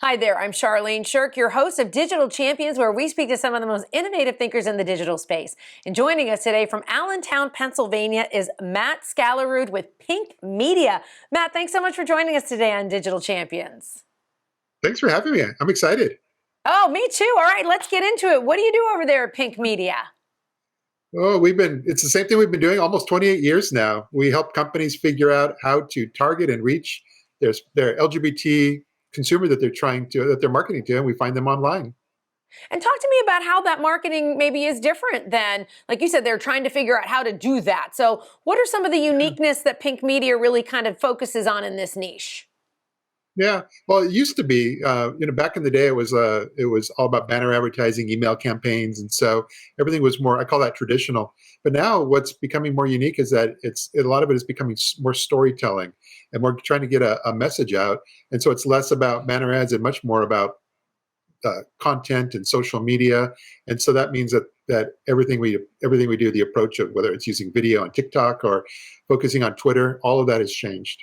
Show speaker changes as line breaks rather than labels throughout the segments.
Hi there, I'm Charlene Shirk, your host of Digital Champions, where we speak to some of the most innovative thinkers in the digital space. And joining us today from Allentown, Pennsylvania is Matt Skallerud with Pink Media. Matt, thanks so much for joining us today on Digital Champions.
Thanks for having me. I'm excited.
Oh, me too. All right, let's get into it. What do you do over there at Pink Media?
Oh, it's the same thing we've been doing almost 28 years now. We help companies figure out how to target and reach their LGBT consumer that they're marketing to, and we find them online.
And talk to me about how that marketing maybe is different than, like you said, they're trying to figure out how to do that. So what are some of the uniqueness that Pink Media really kind of focuses on in this niche?
Yeah, well, it used to be, back in the day, it was all about banner advertising, email campaigns, and so everything was more. I call that traditional. But now, what's becoming more unique is that a lot of it is becoming more storytelling, and we're trying to get a message out. And so it's less about banner ads and much more about content and social media. And so that means that everything we do, the approach of whether it's using video on TikTok or focusing on Twitter, all of that has changed.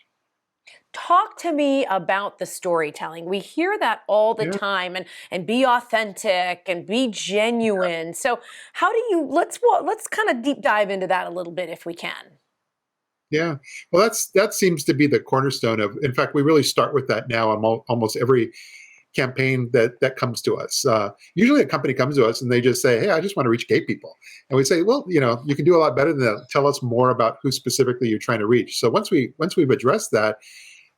Talk to me about the storytelling. We hear that all the
Yeah.
time, and be authentic and be genuine. So how do you, let's kind of deep dive into that a little bit if we can.
Yeah, well, that seems to be the cornerstone of. In fact, we really start with that now on almost every campaign that comes to us. Usually, a company comes to us and they just say, "Hey, I just want to reach gay people," and we say, "Well, you can do a lot better than that. Tell us more about who specifically you're trying to reach." So once we've addressed that,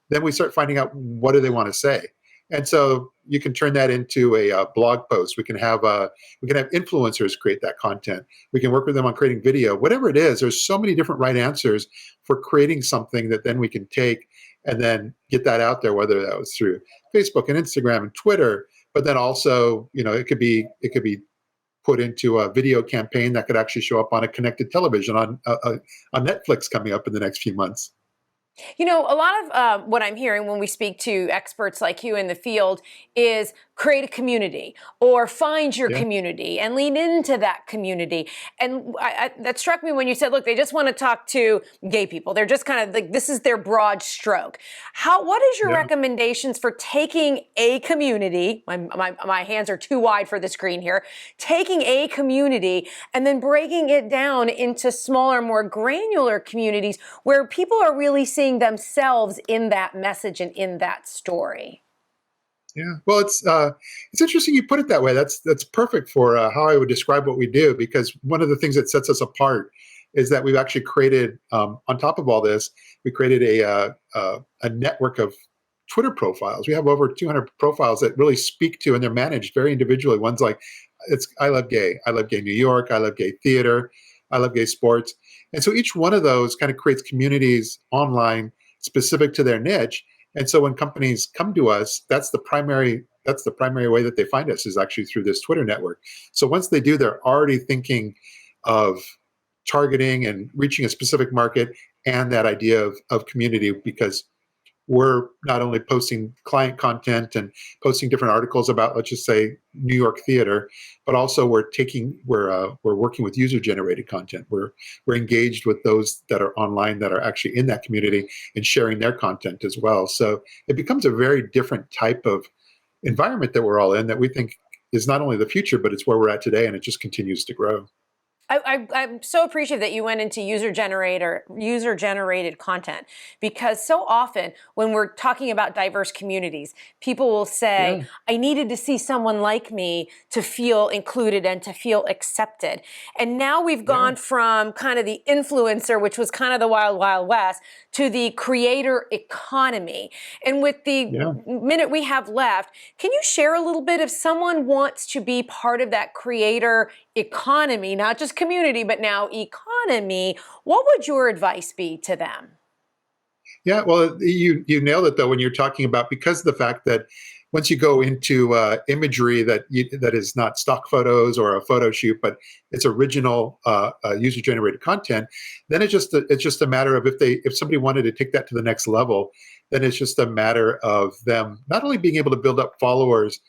then we start finding out what do they want to say, and so you can turn that into a blog post. We can have influencers create that content. We can work with them on creating video, whatever it is. There's so many different right answers for creating something that then we can take and then get that out there, whether that was through Facebook and Instagram and Twitter, but then also it could be put into a video campaign that could actually show up on a connected television on Netflix coming up in the next few months.
You know, a lot of what I'm hearing when we speak to experts like you in the field is create a community or find your
Yeah.
community and lean into that community. And that struck me when you said, look, they just want to talk to gay people. They're just kind of like, this is their broad stroke. What is your
Yeah.
recommendations for taking a community? My hands are too wide for the screen here. Taking a community and then breaking it down into smaller, more granular communities where people are really seeing themselves in that message and in that story.
Yeah, well, it's interesting you put it that way. That's perfect for how I would describe what we do, because one of the things that sets us apart is that we've actually created, on top of all this, we created a network of Twitter profiles. We have over 200 profiles that really speak to, and they're managed very individually. One's like, it's I love gay New York, I love gay theater, I love gay sports, and so each one of those kind of creates communities online specific to their niche. And so when companies come to us, that's the primary way that they find us, is actually through this Twitter network. So once they do, they're already thinking of targeting and reaching a specific market and that idea of community, because we're not only posting client content and posting different articles about, let's just say, New York theater, but also we're working with user generated content. We're engaged with those that are online, that are actually in that community, and sharing their content as well. So it becomes a very different type of environment that we're all in, that we think is not only the future, but it's where we're at today, and it just continues to grow.
I'm so appreciative that you went into user generated content, because so often when we're talking about diverse communities, people will say,
Yeah,
I needed to see someone like me to feel included and to feel accepted. And now we've
yeah,
gone from kind of the influencer, which was kind of the wild, wild west, to the creator economy. And with the
yeah.
minute we have left, can you share a little bit, if someone wants to be part of that creator economy, not just community, but now economy, what would your advice be to them?
Yeah, well, you nailed it though when you're talking about, because of the fact that once you go into imagery that is not stock photos or a photo shoot, but it's original user generated content, then it's just a matter of, if somebody wanted to take that to the next level, then it's just a matter of them not only being able to build up followers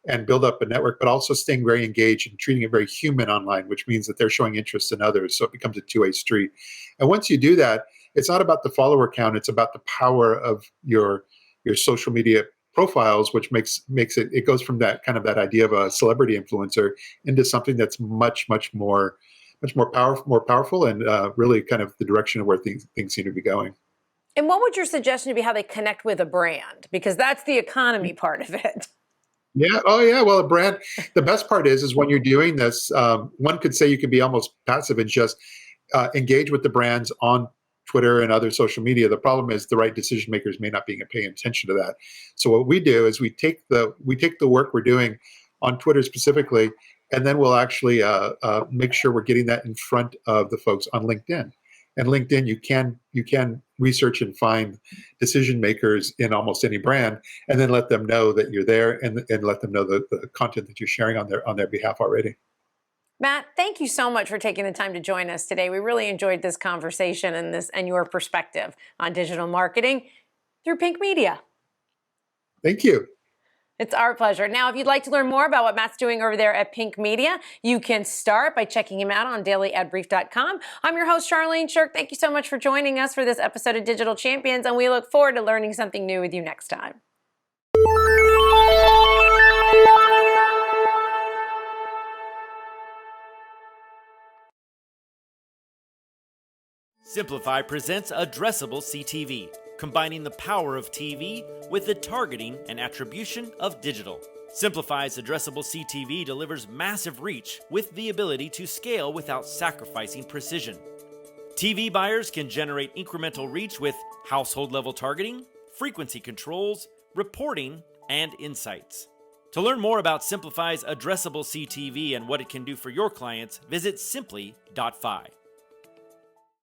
and build up a network, but also staying very engaged and treating it very human online, which means that they're showing interest in others. So it becomes a two-way street. And once you do that, it's not about the follower count; it's about the power of your social media profiles, which makes it goes from that kind of that idea of a celebrity influencer into something that's much more powerful, and really kind of the direction of where things seem to be going.
And what would your suggestion be how they connect with a brand? Because that's the economy part of it.
Yeah. Oh, yeah. Well, a brand. The best part is when you're doing this, one could say you could be almost passive and just engage with the brands on Twitter and other social media. The problem is the right decision makers may not be paying attention to that. So what we do is we take the work we're doing on Twitter specifically, and then we'll actually make sure we're getting that in front of the folks on LinkedIn. And LinkedIn, you can research and find decision makers in almost any brand, and then let them know that you're there, and let them know the content that you're sharing on their behalf already.
Matt, thank you so much for taking the time to join us today. We really enjoyed this conversation and your perspective on digital marketing through Pink Media.
Thank you.
It's our pleasure. Now, if you'd like to learn more about what Matt's doing over there at Pink Media, you can start by checking him out on dailyadbrief.com. I'm your host, Charlene Shirk. Thank you so much for joining us for this episode of Digital Champions, and we look forward to learning something new with you next time.
Simplify presents Addressable CTV, combining the power of TV with the targeting and attribution of digital. Simplify's Addressable CTV delivers massive reach with the ability to scale without sacrificing precision. TV buyers can generate incremental reach with household-level targeting, frequency controls, reporting, and insights. To learn more about Simplify's Addressable CTV and what it can do for your clients, visit simply.fi.